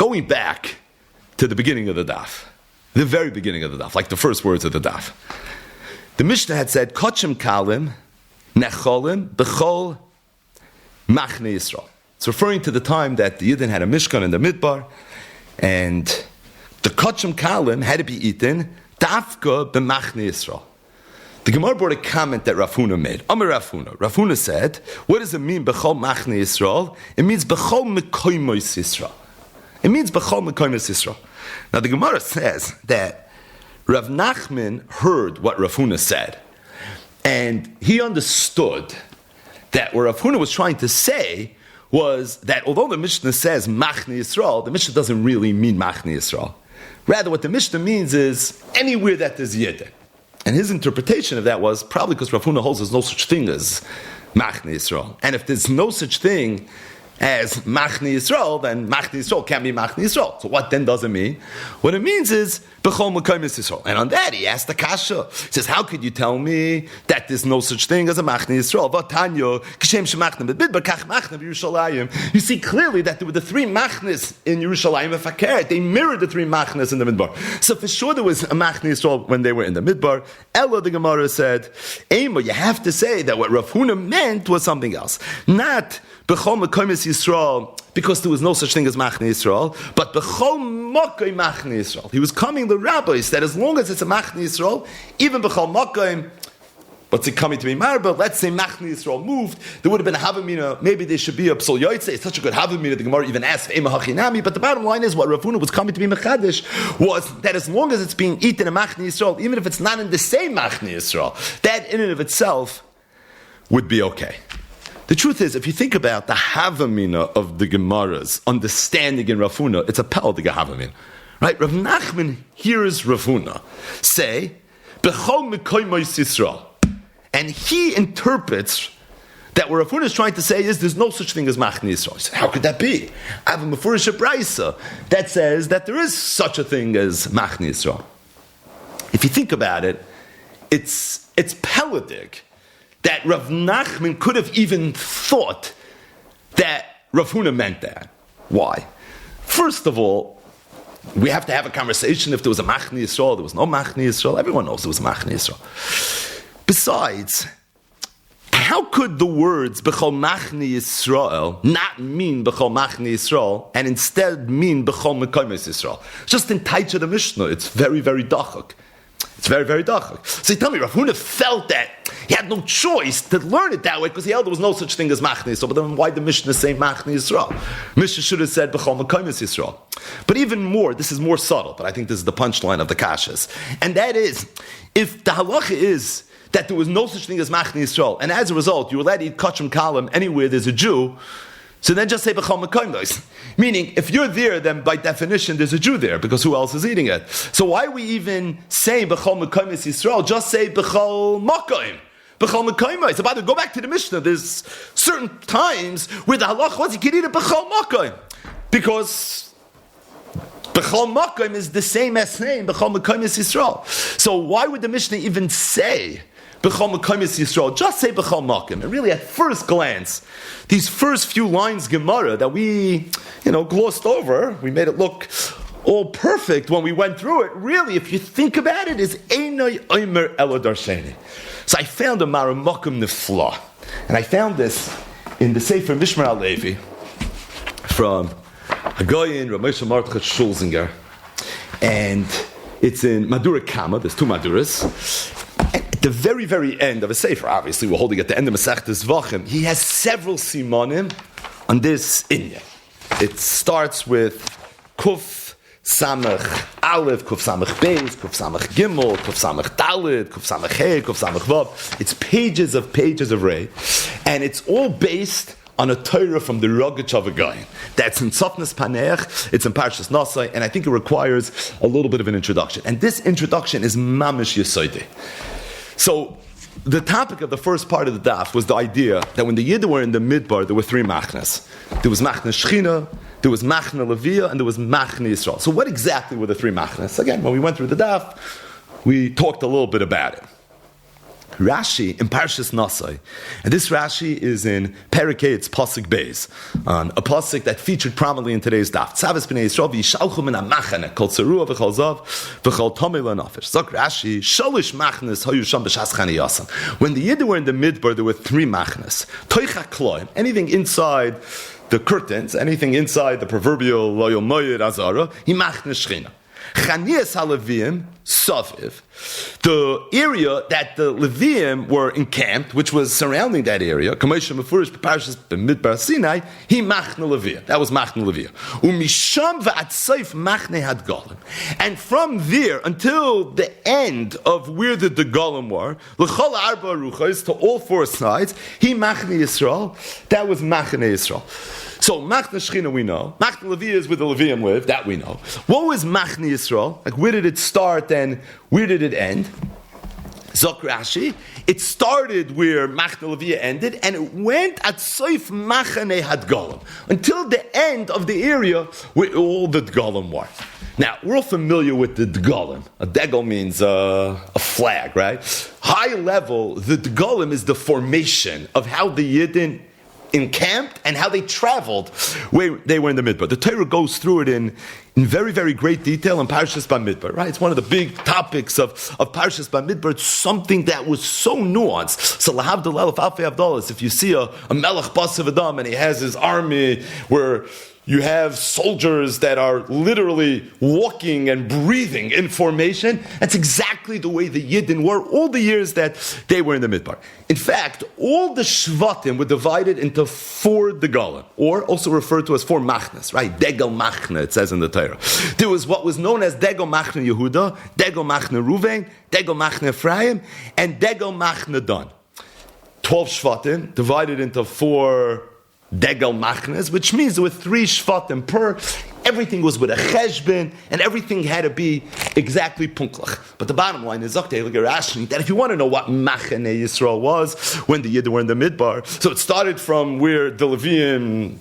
going back to the beginning of the daf, the very beginning of the daf, like the first words of the daf. The Mishnah had said, Kochem kalim, necholim, bechol, machne Yisrael. It's referring to the time that the Yidden had a Mishkan in the Midbar, and the Kochem kalim had to be eaten, dafka b'machne Yisrael. The Gemara brought a comment that Rav Huna made. Amar Rav Huna. Rav Huna said, what does it mean, bechol machne Yisrael? It means bechol mekoymos Yisrael. It means bechol mekoymos Yisrael. Now the Gemara says that Rav Nachman heard what Rav Huna said, and he understood that what Rav Huna was trying to say was that although the Mishnah says machne Yisrael, the Mishnah doesn't really mean machne Yisrael. Rather, what the Mishnah means is anywhere that there's Yidden. And his interpretation of that was probably because Rav Huna holds there's no such thing as machne Yisrael. And if there's no such thing as machne Yisrael, then machne Yisrael can't be machne Yisrael. So what then does it mean? What it means is bechol mekoymos Yisrael. And on that he asked the kasha. He says, how could you tell me that there's no such thing as a machne Yisrael? V'tanyo kishem shemachne b'midbar kach machne b'Yerushalayim. You see clearly that there were the three machnes in Yerushalayim and Fakeret. They mirrored the three machnes in the Midbar. So for sure there was a machne Yisrael when they were in the Midbar. Ella, the Gemara said, Ema, you have to say that what Rav Huna meant was something else. Not b'chol mekoymos Yisrael, because there was no such thing as machne Yisrael, but b'chol mokoy machne Yisrael. He was coming the rabbis that as long as it's a machne Yisrael, even b'chol mokoy, what's it coming to be marba? Let's say machne Yisrael moved, there would have been a havamina, maybe there should be a psol yoytze. It's such a good havamina, the Gemara even asked ema hachinami, but the bottom line is what Rav Huna was coming to be mechadish was that as long as it's being eaten in machne Yisrael, even if it's not in the same machne Yisrael, that in and of itself would be okay. The truth is, if you think about the Havamina of the Gemara's understanding in Rav Huna, it's a Peldig Havamina. Right? Rav Nachman hears Rav Huna say, B'chol mekoymos Yisrael. And he interprets that what Rav Huna is trying to say is there's no such thing as Machne Yisrael. He said, how could that be? I have a Mefurish Braisa that says that there is such a thing as Machne Yisrael. If you think about it, it's Peldig that Rav Nachman could have even thought that Rav Huna meant that. Why? First of all, we have to have a conversation if there was a Machne Yisrael, there was no Machne Yisrael. Everyone knows there was a Machne Yisrael. Besides, how could the words B'chol Machne Yisrael not mean B'chol Machne Yisrael and instead mean B'chol Mekoymos Yisrael? Just in Taitcha the Mishnah, it's very, very dachak. It's very, very dachak. So you tell me, Rav Huna felt that he had no choice to learn it that way because he held there was no such thing as Machne Yisrael. But then why the Mishnah say Machne Yisrael? Mishnah should have said B'chol Mekoymos Yisrael. But even more, this is more subtle, but I think this is the punchline of the kashas. And that is, if the halacha is that there was no such thing as Machne Yisrael, and as a result, you're allowed to eat kachim kalim anywhere there's a Jew, so then just say B'chol Mekoymos. Meaning, if you're there, then by definition, there's a Jew there, because who else is eating it? So why are we even saying B'chol Mekoymos Yisrael? Just say B'chol Mokoym. B'chol Mekoymos. About to go back to the Mishnah, there's certain times where the halach was you can eat a B'chol Mokoym. Because B'chol Mokoym is the same as saying B'chol Mekoymos Yisrael. So why would the Mishnah even say B'chol Mekoymos Yisrael? Just say B'chol Mokoym. And really, at first glance, these first few lines Gemara that we, glossed over, we made it look all perfect when we went through it. Really, if you think about it, is Einoi Omer Elo Darsheni. So I found a Maramokum Nifla, and I found this in the Sefer Mishmar HaLevi from Hagoyin Rav Moshe Mordechai Schulzinger, and it's in Madura Kama. There's two Maduras. At the very, very end of a Sefer, obviously we're holding at the end of Masechtas Zevachim, he has several simonim on this Inyan. It starts with Kuf Samach Aleph, Kuf Samach Beis, Kuf Samach Gimel, Kuf Samach Dalet, Kuf Samach He, Kuf Samach Vav. It's pages of Rei, and it's all based on a Torah from the Rogach of a guy. That's in Tzofnas Paneach, it's in Parshas Nasai, and I think it requires a little bit of an introduction. And this introduction is Mamish Yesodei. So, the topic of the first part of the daf was the idea that when the Yidden were in the Midbar, there were three machnas. There was Machne Shechina, there was Machne Levia, and there was Machne Yisrael. So what exactly were the three machnas? Again, when we went through the daf, we talked a little bit about it. Rashi in Parshas Nasai, and this Rashi is in Perikei, it's Pasuk Beis, a pasuk that featured prominently in today's daf. Tzavas b'nei Yisrael v'yishalchu min ha'machane kol tzarua v'chol zav v'chol tomei l'nafesh. Zok Rashi, sholish machnes hayu sham b'shas chaniyasam. When the Yidden were in the midbar, there were 3 machnes. Toicha kloim, anything inside the curtains, anything inside the proverbial loyal moyed azara, he machne shchina. Chanias HaLeviim, Saviv, the area that the Leviim were encamped, which was surrounding that area, Kamosha Mefurish Parshas B'Midbar Sinai, he Machne Leviim. That was Machne Leviim. Umisham v'atseif Machne had Golim. And from there until the end of where the Golim were, L'chol Arba Ruchos, to all 4 sides, he Machne Yisrael. That was Machne Yisrael. So Machne Shechina we know. Machne Levi is where the Leviim live. That we know. What was Machne Yisrael? Like where did it start and where did it end? Zok Rashi, it started where Machne Levi ended and it went at Soif Machane had Golim until the end of the area where all the Golim were. Now, we're all familiar with the Dgolim. A Degel means a flag, right? High level, the Dgolim is the formation of how the Yidden encamped and how they traveled where they were in the Midbar. The Torah goes through it in very, very great detail in Parshas Bamidbar, right? It's one of the big topics of Parshas Bamidbar. It's something that was so nuanced. So lahavdil elef alfei avdalas, if you see a melech basav adam and he has his army where you have soldiers that are literally walking and breathing in formation. That's exactly the way the Yidden were all the years that they were in the Midbar. In fact, all the Shvatim were divided into 4 Degalim, or also referred to as 4 Machnes, right? Degel Machne, it says in the Torah. There was what was known as Degel Machne Yehuda, Degel Machne Ruvain, Degel Machne Ephraim, and Degel Machne Dan. 12 Shvatim divided into 4 Degel Machnes, which means there were 3 Shvatim per. Everything was with a cheshbon, and everything had to be exactly punklach. But the bottom line is, that if you want to know what Machane Yisrael was when the Yidden were in the Midbar, so it started from where the Leviim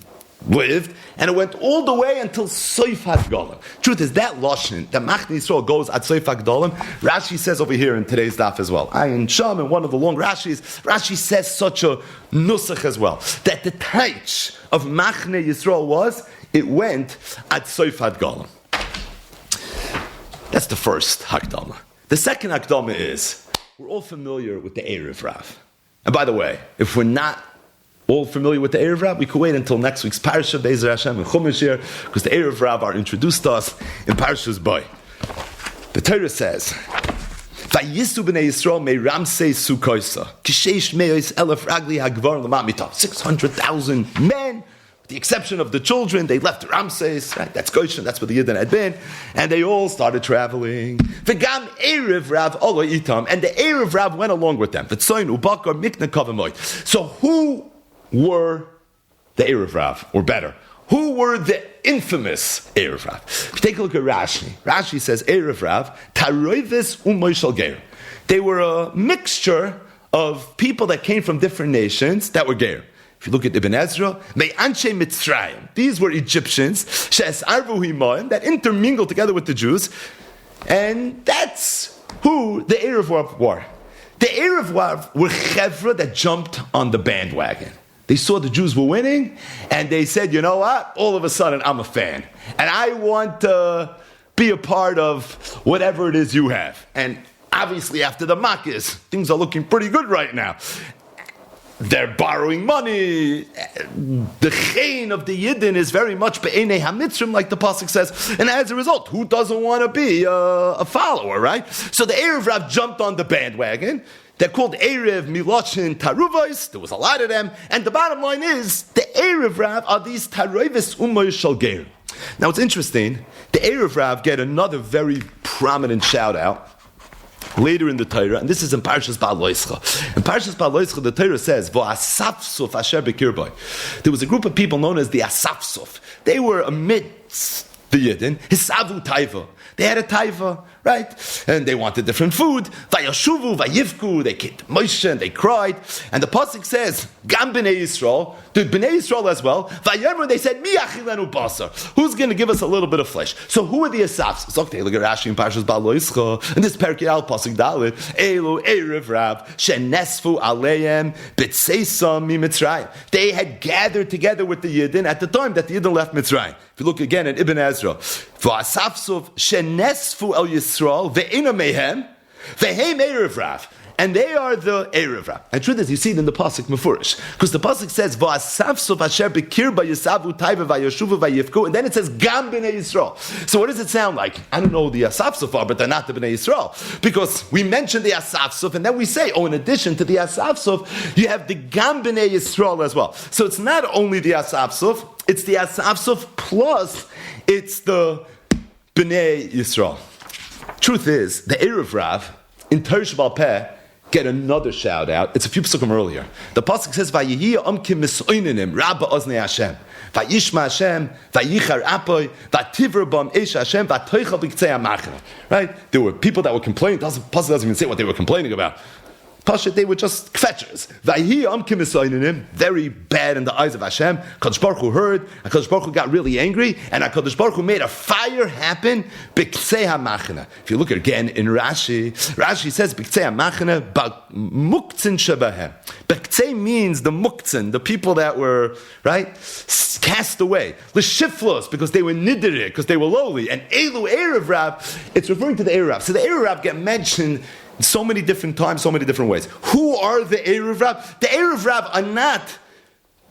lived, and it went all the way until Soif HaGolim. Truth is, that Lashon, that Machne Yisrael goes at Soif HaGolim, Rashi says over here in today's daf as well. Ayin Sham, in one of the long Rashis, Rashi says such a nusach as well, that the taich of Machne Yisrael was, it went at Soif HaGolim. That's the first Hakdama. The second Hakdama is, we're all familiar with the Erev Rav. And by the way, if we're not all familiar with the Erev Rav, we could wait until next week's Parasha, Be'ezer Hashem, and Chumash here, because the Erev Rav are introduced to us in Parasha's Boy. The Torah says, Vayisu b'nei Yisrael me Ramsei Sukoisa, Kisheish me'os elef ragli hagvar l'mat mitav. 600,000 men, with the exception of the children, they left Ramses, right? That's Goshen, that's where the Yidden had been, and they all started traveling. V'gam Erev Rav olo itam, and the Erev Rav went along with them. V'tzoyin ubakar mikna kavamoy. So who were the Erev Rav, or better, who were the infamous Erev Rav? If you take a look at Rashi, Rashi says Erev Rav, Taroivis u'moishal geir. They were a mixture of people that came from different nations that were geir. If you look at Ibn Ezra, Me'anshe Mitzrayim, these were Egyptians, She'es Arvu Himayim, that intermingled together with the Jews, and that's who the Erev Rav were. The Erev Rav were chevra that jumped on the bandwagon. They saw the Jews were winning, and they said, you know what? All of a sudden, I'm a fan. And I want to be a part of whatever it is you have. And obviously, after the Makkahs, things are looking pretty good right now. They're borrowing money. The chain of the Yidden is very much be'enei hamitzrim, like the pasuk says. And as a result, who doesn't want to be a follower, right? So the Erev Rav jumped on the bandwagon. They're called Erev Miloshin Taruvos. There was a lot of them. And the bottom line is, the Erev Rav are these Taroivis Umoy Shalgeir. Now it's interesting, the Erev Rav get another very prominent shout out later in the Torah, and this is in Parshas Ba'aloischa. In Parshas Ba'aloischa, the Torah says, V'asafsuf asher b'kirboi. There was a group of people known as the Asafsuf. They were amidst the Yidden, hisavu taiva. They had a taiva, right? And they wanted different food. Vayashuvu, vayivku, they came to Moshe and they cried. And the pasuk says, Gam b'nei Yisrael, the b'nei Yisrael as well. Vayomer, they said, Mi achilenu basar. Who's going to give us a little bit of flesh? So who are the Asafs? Zoktei, look at Rashi in Parshas Ba'al Loischa. In this Perkei Al pasuk Dalet, Elu erev Rav, shenesfu aleihem b'tseisam mi Mitzrayim. They had gathered together with the Yidden at the time that the Yidden left Mitzrayim. If you look again at Ibn Ezra, v'asafsuf shenesfu el Yisrael ve'ina mehem ve'hem erev Rav. And they are the erev Rav. And truth is, you see it in the pasuk Mefurish, because the pasuk says v'asafsuf asher b'kir b'yisavu taiva v'yashuvu v'yifku, and then it says gam b'nei Yisrael. So what does it sound like? I don't know who the asafsuf are, but they're not the b'nei Yisrael, because we mentioned the asafsuf, and then we say, in addition to the asafsuf, you have the gam b'nei Yisrael as well. So it's not only the asafsuf, it's the asafsuf plus it's the b'nei Yisrael. Truth is, the erev Rav in Teresh Bal Peh get another shout out. It's a few psukim earlier. The pasuk says, "Vayihi amkim misoininim rabba oznei Hashem, vayishma Hashem, vayichar apoy, vativer bam eish Hashem, vatoichal b'ktzei hamachna." Right? There were people that were complaining. The pasuk doesn't even say what they were complaining about. Pashat, they were just kvetchers. Vayihi amkim misoininim, very bad in the eyes of Hashem. Kadosh Baruch Hu heard, and Kadosh Baruch Hu got really angry, and Kadosh Baruch Hu made a fire happen. B'ktzei hamachna. If you look again in Rashi, Rashi says b'ktzei hamachna b'muktzin shebahem. B'ktzei means the muktzin, the people that were cast away. L'shiflos, because they were nidirik, because they were lowly, and elu erev Rav. It's referring to the erev Rav. So the erev Rav get mentioned so many different times, so many different ways. Who are the erev Rav? The erev Rav are not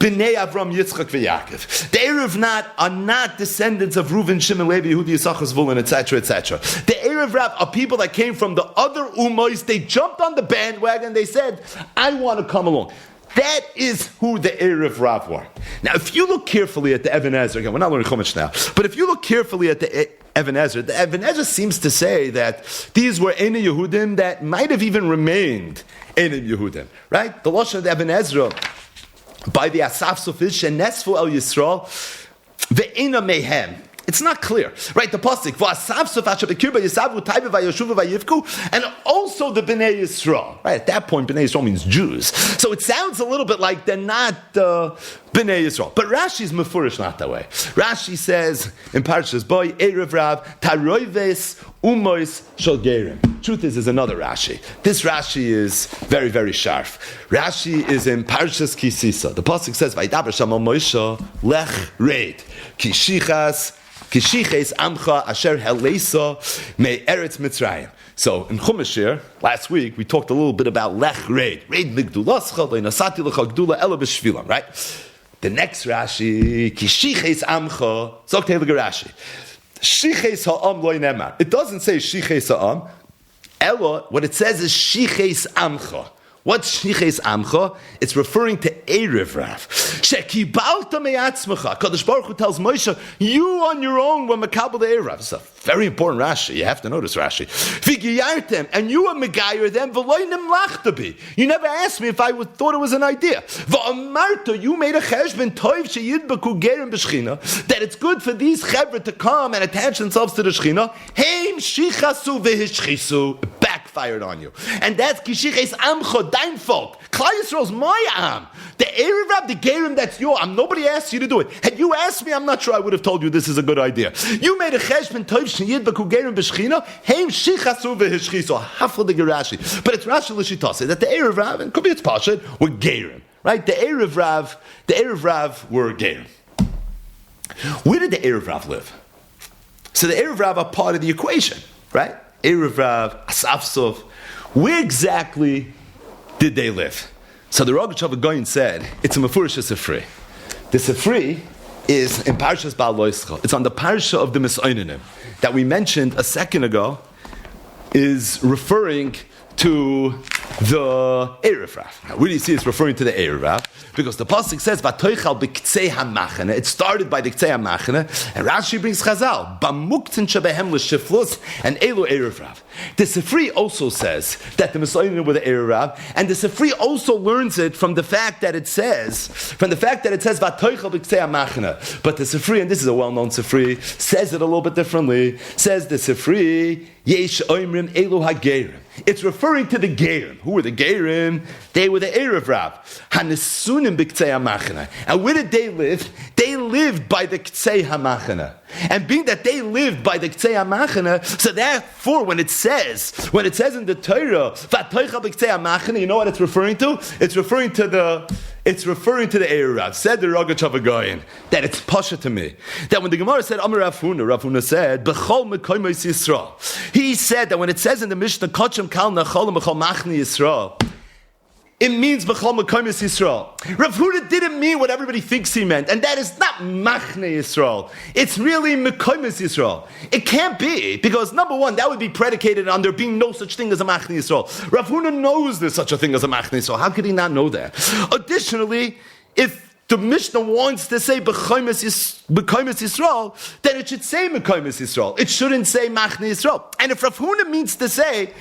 B'nei Avram, Yitzchak, v'Yaakov. The erev are not descendants of Reuven, Shimon, Levi, Yehudi, Yisachar, Zvulun, etc., etc. The erev Rav are people that came from the other ummos. They jumped on the bandwagon. They said, "I want to come along." That is who the erev Rav were. Now, if you look carefully at the Even Ezra, again, we're not learning Chumash now, but if you look carefully at the Even Ezra seems to say that these were Einei Yehudim that might have even remained Einei Yehudim, right? The Lashon of the Even Ezra, by the Asafsuf is shenesfu el Yisrael ve'ina mehem. It's not clear, right? The pasuk v'asafsuf asher b'kir b'yisavu taiva v'yashuvu v'yivku, and also the Bnei Yisrael. Right at that point, Bnei Yisrael means Jews, so it sounds a little bit like they're not Bnei Yisrael. But Rashi's mefurish not that way. Rashi says in Parshas Boy, erev Rav taroives umois shel gerim. Truth is another Rashi. This Rashi is very, very sharp. Rashi is in Parshas Kisisa. The pasuk says, "Vaydaber shama Moshe lech reid kishichas kishiches amcha asher heleisa me eretz Mitzrayim." So in Chumash here, last week, we talked a little bit about lech reid. Reid migdulascha le'nasati lecha gdula ela b'shvilam, right? The next Rashi, kishiches amcha, zoktei l'garashi. Shiches ha'am loy nemar. It doesn't say shiches ha'am. Ella, what it says is shiches amcha. What's shiches amcha? It's referring to erev Rav. Shekibalta me'atzmecha. Kadosh Baruch Hu tells Moshe, you on your own were mekabel the erev Rav. It's a very important Rashi. You have to notice Rashi. V'giyartem, and you were megayer them v'loy nemlachtabi. You never asked me if I thought it was an idea. V'amarta, you made a cheshbon toiv sheyidbaku gerim b'shchina, that it's good for these chevra to come and attach themselves to the shchina. Heim shichasu v'hishchisu. Backfired on you. And that's kishiches amcha, dein folk. Klal Yisrael's my am. The erev Rav, the gerim, that's your am. Nobody asked you to do it. Had you asked me, I'm not sure I would have told you this is a good idea. You made a cheshbon toiv sheyidbaku gerim b'shchina. Heim shichasu v'hishchisu. Hafla de Rashi. But it's Rashi l'shitase that the erev Rav, and could be it's Pashat, were gerim. Right? The erev Rav were gerim. Where did the erev Rav live? So the erev Rav are part of the equation, right? Erev Rav, Asafsov. Where exactly did they live? So the Rogachover Goyin said, it's a Mefurish Sifri. The Sifri is in Parshas Ba'al Loischa. It's on the Parsha of the Misoininim that we mentioned a second ago, is referring to the Erev Rav. Now, where do you see it's referring to the Erev Rav? Because the pasuk says, "Vatoichal b'ktzei hamachane." It started by the ktzei hamachane, and Rashi brings Chazal, "Bamuktin shebehem l'shiflus," and Elu Erev Rav. The Sifri also says that the Messiah were the Erev Rav, and the Sifri also learns it from the fact that it says, "Vatoichal b'ktzei hamachane." But the Sifri, and this is a well-known Sifri, says it a little bit differently. Says the Sifri, "Yesh oimrim Elu hagerim." It's referring to the Gerim. Who were the Gerim? They were the Erev Rav. Hanesunim b'ktzei hamachana. And where did they live? They lived by the ktzei hamachana. And being that they lived by the ktzei hamachana, so therefore when it says in the Torah, v'atoichal b'ktzei hamachana, you know what it's referring to? It's referring to the Erev Rav. Said the Rogachover Goyin that it's pasha to me. That when the Gemara said Amar Rav Huna said B'chol Mekoymos Yisrael. He said that when it says in the Mishnah Kachem Kal Nachol B'chol Machni Yisrael, it means B'chol Mekoymos Yisrael. Rav Huna didn't mean what everybody thinks he meant, and that is not Machne Yisrael. It's really Mekoymos Yisrael. It can't be, because number one, that would be predicated on there being no such thing as a Machne Yisrael. Rav Huna knows there's such a thing as a Machne Yisrael. How could he not know that? Additionally, if the Mishnah wants to say B'chaymes Yisrael, then it should say Mekoymos Yisrael. It shouldn't say Machne Yisrael. And if Rav Huna means to say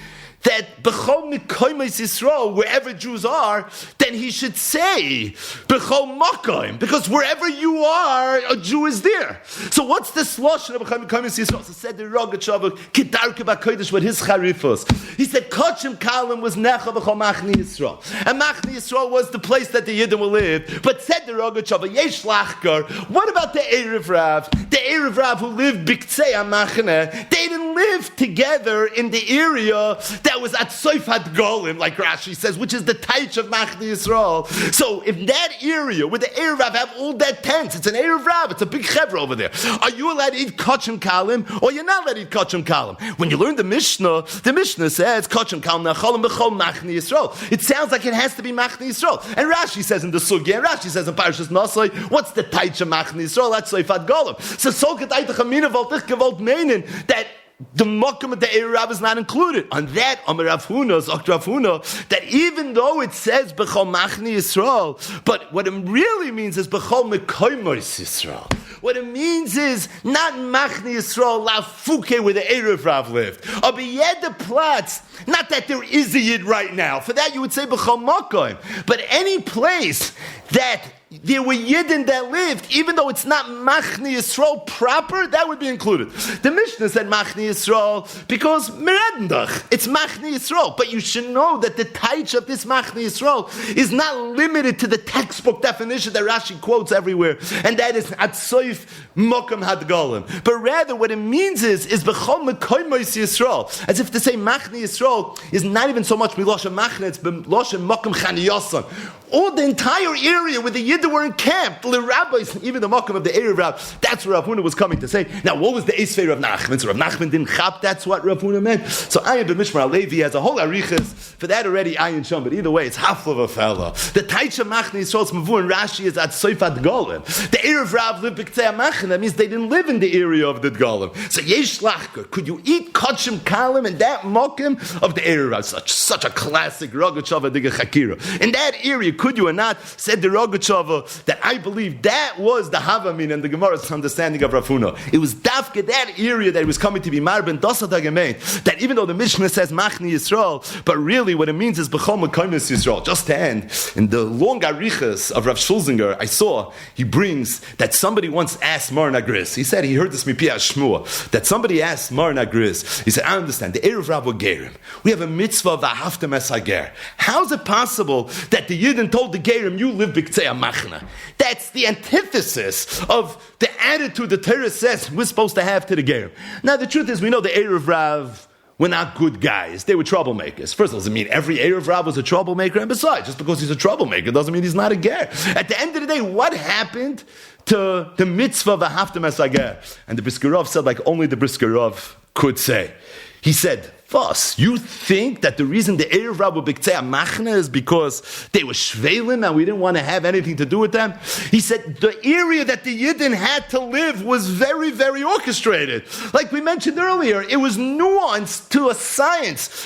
that B'chol Mekoymos Yisrael, wherever Jews are, then he should say B'chol Makoym, because wherever you are, a Jew is there. So what's the slosh of B'chol Mekoymos Yisrael? So said the Rogachover, Kedarke B'Kodesh with his charifos. He said Kachem Kalim was Necha B'chol Machne Yisrael, and Machne Yisrael was the place that the Yidden will live. But said the Rogachover, Yesh Lachkar. What about the Erev Rav? The Erev Rav who lived B'ktzei HaMachane, they didn't live together in the area that was at Soifat Golim, like Rashi says, which is the Taich of Machne Yisrael. So if that area where the Erev Rav have all that tents, it's an Erev Rav, it's a big chevra over there. Are you allowed to eat kachem kalim, or you're not allowed to eat kachem kalim? When you learn the Mishnah says kachem kalim nachalim b'chol Machne Yisrael. It sounds like it has to be Machne Yisrael. And Rashi says in the Sugya, and Rashi says in Parashas Nasai, what's the Taich of Machne Yisrael? That's Soifat Golim. So Solkat Eitach Amina Voltich Gewalt Meinen, that the Mokum of the Erev Rav is not included. On that, Amar Rav Huna, Zok Rav Huna, that even though it says B'chol Machne Yisrael, but what it really means is B'chol Mekoymos Yisrael. What it means is not Machne Yisrael, La Fuke, where the Erev Rav lived. Or B'yed the Platz, not that there is a Yid right now. For that you would say B'chol Makoym. But any place that there were Yidden that lived, even though it's not Machne Yisrael proper, that would be included. The Mishnah said Machne Yisrael because Meredendach, it's Machne Yisrael. But you should know that the taich of this Machne Yisrael is not limited to the textbook definition that Rashi quotes everywhere, and that is Atsoif Mokum Hadgolim. But rather what it means is B'chol Mekoymos Yisrael, as if to say Machne Yisrael is not even so much Milosha Machne, it's Milosha Mokum Chaniyosan. All the entire area where the Yidden were encamped, the rabbis, even the Mokum of the Erev Rav, that's what Rav Huna was coming to say. Now, what was the Esfei Rav Nachman? So Rav Nachman didn't chap, that's what Rav Huna meant. So Ayin b'Mishmar Alevi has a whole arichas, for that already Ayin Shom, but either way, it's half of a fellow. The Taich of Machne Yisrael's Mavu and Rashi is at Soifat Golim. The Erev Rav lived b'Ktzei HaMachane, that means they didn't live in the area of the Golim. So Yesh Lachker, could you eat Kachem Kalim in that Mokum of the Erev Rav? Such a classic Rogachover Diga Chakira. In that area, could you or not? Said the Rogachover that I believe that was the Havamin and the Gemara's understanding of Rav Huna. It was Dafke, that area that it was coming to be Marben Dosata Gemein. That even though the Mishnah says Machne Yisrael, but really what it means is B'chol Mekoymos Yisrael. Just to end, in the long arichas of Rav Schulzinger, I saw he brings that somebody once asked Mar Nagris. He said he heard this Mipia Shmua, that somebody asked Mar Nagris. He said, I understand, the Erev Rav were Gerim. We have a mitzvah of V'ahavtem es hager. How is it possible that the Yidden told the Gerim, you live b'ktzei hamachna? That's the antithesis of the attitude the Torah says we're supposed to have to the Gerim. Now the truth is, we know the Erev Rav were not good guys. They were troublemakers. First of all, does it mean every Erev Rav was a troublemaker? And besides, just because he's a troublemaker doesn't mean he's not a ger. At the end of the day, what happened to the mitzvah of V'ahavtem es hager? And the Briskerov said like only the Briskerov could say. He said, Voss, you think that the reason the Erev Rav were b'ktzei hamachne is because they were shvelim and we didn't want to have anything to do with them? He said the area that the Yidden had to live was very, very orchestrated. Like we mentioned earlier, it was nuanced to a science.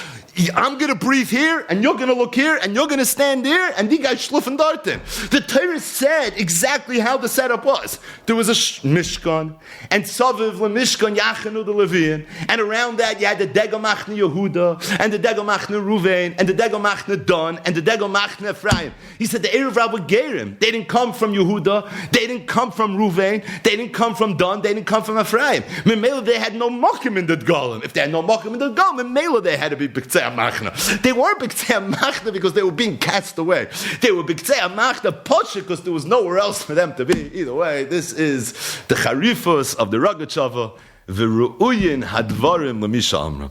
I'm going to breathe here, and you're going to look here, and you're going to stand there, and die guys schluffen dorten. The Torah said exactly how the setup was. There was a Mishkan, and Saviv Mishkan Yachanu the Levian, and around that you had the Degel Machne Yehuda, and the Degel Machne Ruvain, and the Degel Machne Dan, and the Degel Machne Ephraim. He said the Erev Rabbah Gerim, they didn't come from Yehuda, they didn't come from Ruvain, they didn't come from Dan, they didn't come from Ephraim. Memela, they had no Mokim in the Golem. If they had no Mokim in the Golem, Memela, they had to be B'ktzei HaMachna. They weren't B'ktzei HaMachna because they were being cast away. They were B'ktzei HaMachna Poshek because there was nowhere else for them to be. Either way, this is the Charifus of the Rogatchover, V'ru'uyin hadvarim l'misha amra.